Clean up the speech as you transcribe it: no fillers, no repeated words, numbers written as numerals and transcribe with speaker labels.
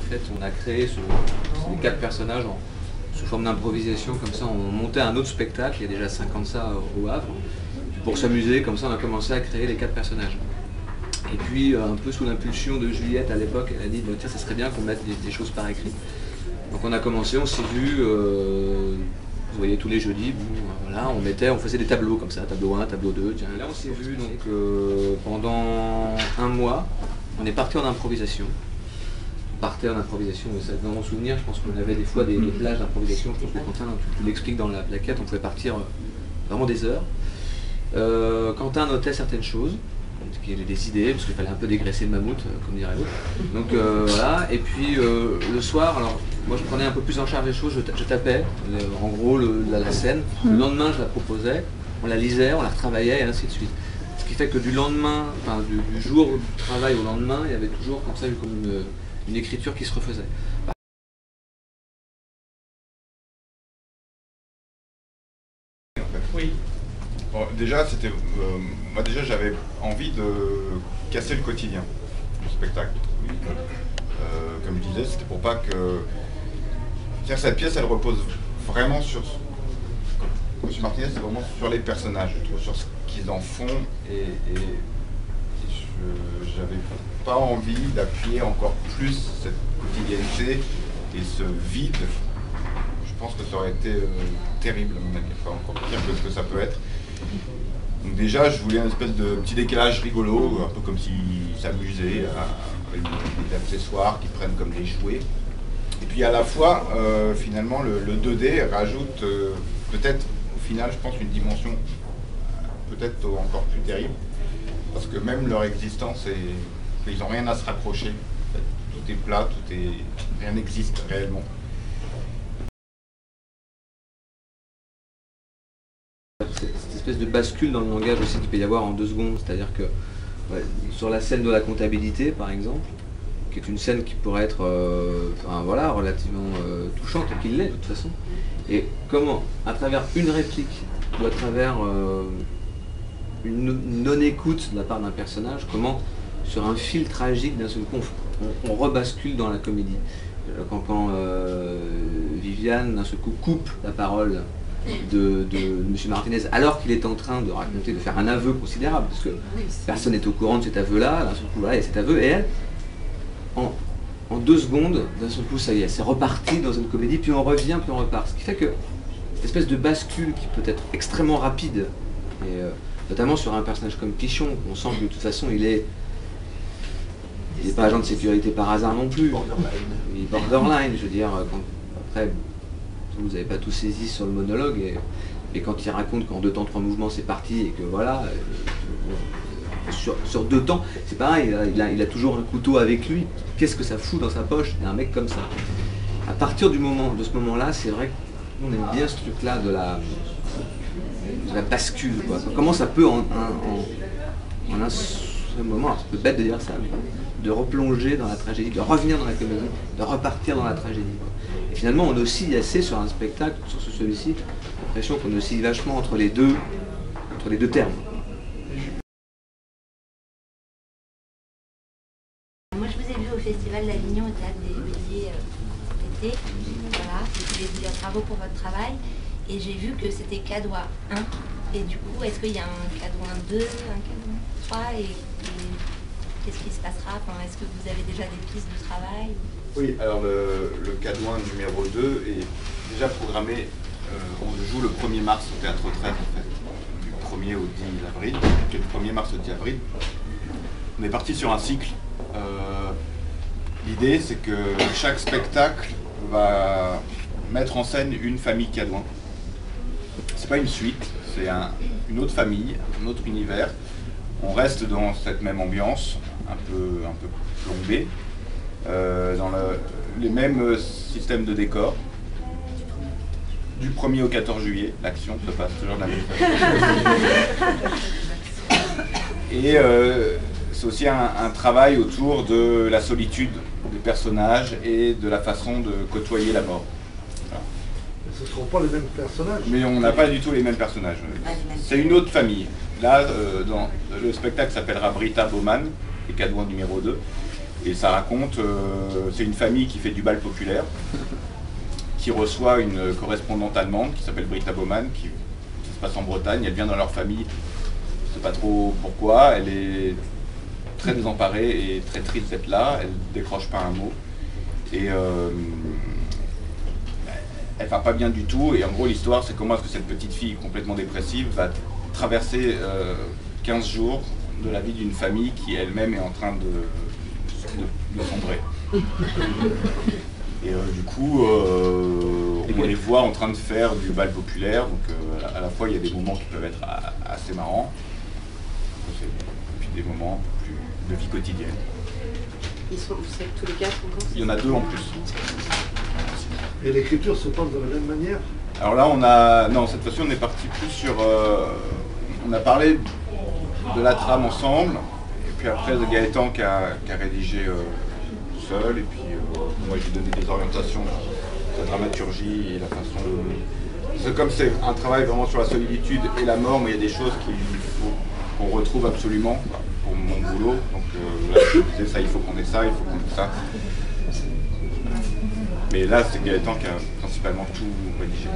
Speaker 1: fait, on a créé ces 4 personnages sous forme d'improvisation, comme ça, on montait un autre spectacle, il y a déjà 5 ans de ça au Havre. Pour s'amuser, comme ça, on a commencé à créer les 4 personnages. Et puis, un peu sous l'impulsion de Juliette à l'époque, elle a dit, tiens, ça serait bien qu'on mette des choses par écrit. Donc on a commencé, on s'est vu, vous voyez, tous les jeudis, voilà, on faisait des tableaux comme ça, tableau 1, tableau 2, tiens. Là on s'est vu donc pendant un mois, on est parti en improvisation. On partait en improvisation, dans mon souvenir, je pense qu'on avait des fois des plages d'improvisation, je pense que Quentin, tu l'expliques dans la plaquette, on pouvait partir vraiment des heures. Quentin notait certaines choses, il y avait des idées, parce qu'il fallait un peu dégraisser le mammouth, comme dirait l'autre. Donc voilà, et puis le soir, alors moi je prenais un peu plus en charge les choses, je tapais en gros la scène, le lendemain je la proposais, on la lisait, on la retravaillait et ainsi de suite. Ce qui fait que du lendemain, enfin du jour du travail au lendemain, il y avait toujours comme ça comme une écriture qui se refaisait.
Speaker 2: Oui. Bon, déjà, c'était, moi déjà j'avais envie de casser le quotidien du spectacle. Comme je disais, c'était pour pas que... C'est-à-dire cette pièce, elle repose vraiment sur... M. Martinez, c'est vraiment sur les personnages, je trouve, sur ce qu'ils en font, et j'avais pas envie d'appuyer encore plus cette quotidienneté et ce vide. Je pense que ça aurait été terrible, à mon avis, enfin, encore pire que ce que ça peut être. Donc déjà, je voulais une espèce de petit décalage rigolo, un peu comme s'ils s'amusaient avec des accessoires qui prennent comme des jouets. Et puis à la fois, finalement, le 2D rajoute peut-être, au final, je pense, une dimension peut-être encore plus terrible. Parce que même leur existence, ils n'ont rien à se raccrocher. En fait, tout est plat, rien n'existe réellement.
Speaker 1: Cette espèce de bascule dans le langage aussi qu'il peut y avoir en 2 secondes, c'est-à-dire que sur la scène de la comptabilité par exemple, qui est une scène qui pourrait être enfin, voilà, relativement touchante, et qu'il l'est de toute façon, et comment à travers une réplique ou à travers une non-écoute de la part d'un personnage, comment sur un fil tragique d'un seul coup on rebascule dans la comédie. Quand Viviane d'un seul coup coupe la parole de M. Martinez, alors qu'il est en train de raconter, de faire un aveu considérable, parce que personne n'est au courant de cet aveu-là, d'un seul coup, voilà, il y a cet aveu, et elle, en 2 secondes, d'un seul coup, ça y est, c'est reparti dans une comédie, puis on revient, puis on repart. Ce qui fait que cette espèce de bascule qui peut être extrêmement rapide, et notamment sur un personnage comme Pichon, on sent que de toute façon, il n'est pas agent de sécurité par hasard non plus. Il est borderline, je veux dire, après, vous n'avez pas tout saisi sur le monologue, et quand il raconte qu'en 2 temps 3 mouvements c'est parti, et que voilà, sur 2 temps, c'est pareil, il a toujours un couteau avec lui. Qu'est-ce que ça fout dans sa poche, un mec comme ça? À partir de ce moment-là, c'est vrai qu'on aime bien ce truc-là de la bascule, quoi. Comment ça peut en un seul moment, c'est un peu bête de dire ça, mais de replonger dans la tragédie, de revenir dans la comédie, de repartir dans la tragédie, quoi. Et finalement, on oscille assez sur un spectacle, sur celui-ci, l'impression qu'on oscille vachement entre les deux termes.
Speaker 3: Moi, je vous ai vu au Festival d'Avignon, au Théâtre des Béliers cet été. Voilà, je voulais vous dire bravo pour votre travail. Et j'ai vu que c'était Cadois 1. Et du coup, est-ce qu'il y a un Cadois 2, un Cadois 3 et qu'est-ce qui se passera? Enfin, est-ce que vous avez déjà des pistes de travail?
Speaker 2: Oui, alors le Cadouin numéro 2 est déjà programmé, on le joue le 1er mars au Théâtre 13 en fait, du 1er au 10 avril, du 1er mars au 10 avril. On est parti sur un cycle. L'idée c'est que chaque spectacle va mettre en scène une famille Cadouin. C'est pas une suite, c'est une autre famille, un autre univers. On reste dans cette même ambiance, un peu plombée. Dans les mêmes systèmes de décors. Du 1er au 14 juillet, l'action se passe toujours de la même façon. Et c'est aussi un travail autour de la solitude des personnages et de la façon de côtoyer la mort. Voilà.
Speaker 4: Ce ne seront pas les mêmes personnages.
Speaker 2: Mais on n'a pas du tout les mêmes personnages. C'est une autre famille. Là, le spectacle s'appellera Brita Baumann, et Cadouin numéro 2. Et ça raconte, c'est une famille qui fait du bal populaire, qui reçoit une correspondante allemande qui s'appelle Britta Baumann, qui se passe en Bretagne. Elle vient dans leur famille, je ne sais pas trop pourquoi, elle est très désemparée et très triste d'être là, elle ne décroche pas un mot. Et elle va pas bien du tout, et en gros l'histoire c'est comment est-ce que cette petite fille complètement dépressive va traverser 15 jours de la vie d'une famille qui elle-même est en train de sombrer. Et du coup, on les voit en train de faire du bal populaire, donc à la fois il y a des moments qui peuvent être assez marrants, et puis des moments plus de vie quotidienne.
Speaker 5: Vous savez tous les quatre encore?
Speaker 2: Il y en a 2 en plus.
Speaker 4: Et l'écriture se passe de la même manière?
Speaker 2: Alors là, non, cette fois-ci on est parti plus sur... on a parlé de la trame ensemble, et puis après de Gaëtan qui a rédigé tout seul, et puis moi j'ai donné des orientations, la dramaturgie et la façon de... C'est comme c'est un travail vraiment sur la solitude et la mort, mais il y a des choses qu'on retrouve absolument pour mon boulot. Donc là je disais ça, il faut qu'on ait ça, il faut qu'on ait ça. Mais là c'est Gaëtan qui a principalement tout rédigé.